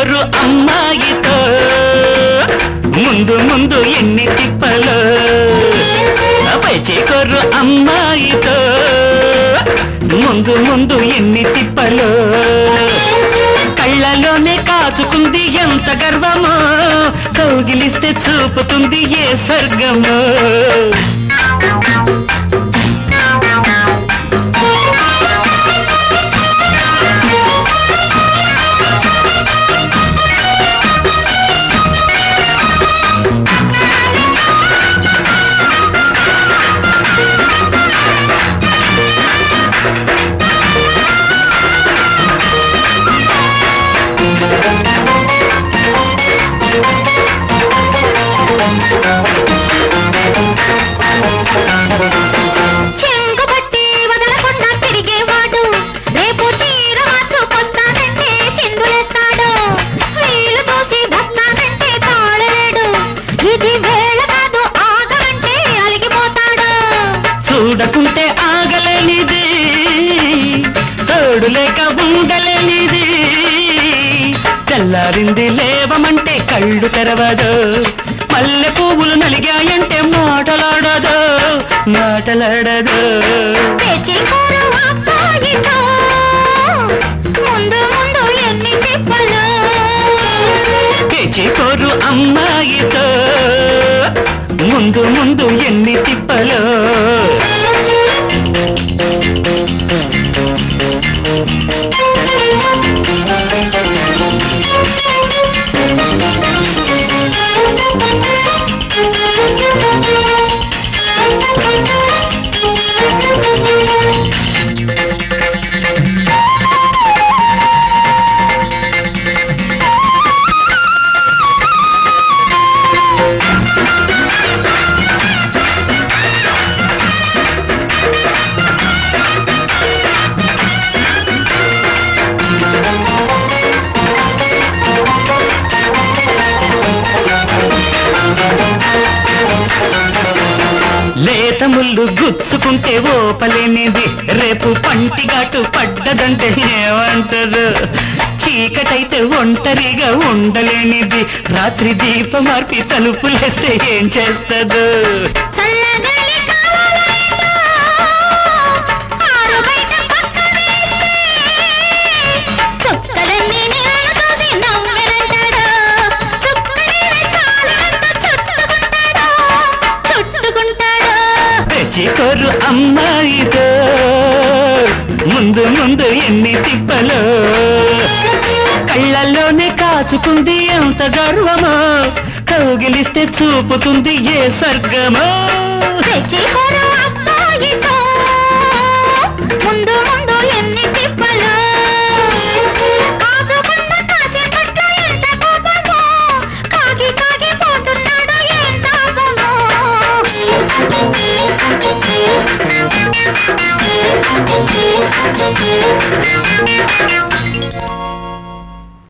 కోరు అమ్మాయితో ముందు ముందు ఎన్ని తిప్పలో కోరు అమ్మాయితో ముందు ముందు ఎన్ని తిప్పలో కళ్ళలోనే కాచుకుంది ఎంత గర్వమో కౌగిలిస్తే చూపుతుంది ఏ స్వర్గమో చెంగుబట్టి వదలకుండా తిరిగేవాడు రేపు చీర మార్చుకొస్తానంటే చిందులేస్తాడు వీలు చూసి వస్తానంటే తాళలేడు ఇది వేళ కాదు ఆగమంటే అలిగిపోతాడు చూడకుంటే ఆగలేనిది తోడు లేక ఉండలేనిది తెల్లారింది లేవమంటే కళ్ళు తెరవదు మల్లె పువ్వులు నలిగాయంటే మాటలాడదు మాటలాడదు ముందు ముందు ఎన్ని తిప్పలు కోరు అమ్మాయితో ముందు ముందు ఎన్ని తిప్పలు లేత ముళ్ళు గుచ్చుకుంటే ఓపలేనిది రేపు పంటిగాటు పడ్డదంటే ఏమంటదు చీకటైతే ఒంటరిగా ఉండలేనిది రాత్రి దీపమార్పి తలుపులేస్తే ఏం చేస్తదు కోరు అమ్మాయితో ముందు ముందు ఎన్ని తిప్పలో కళ్ళల్లోనే కాచుకుంది ఎంత గర్వమో కౌగిలిస్తే చూపుతుంది ఏ స్వర్గమో ముందు ముందు ఎన్ని తిప్పలు కాచుకున్న కాసేపట్లో ఎంత కోపమో కాగి కాగిపోతున్నాడు ఎంత కోపమో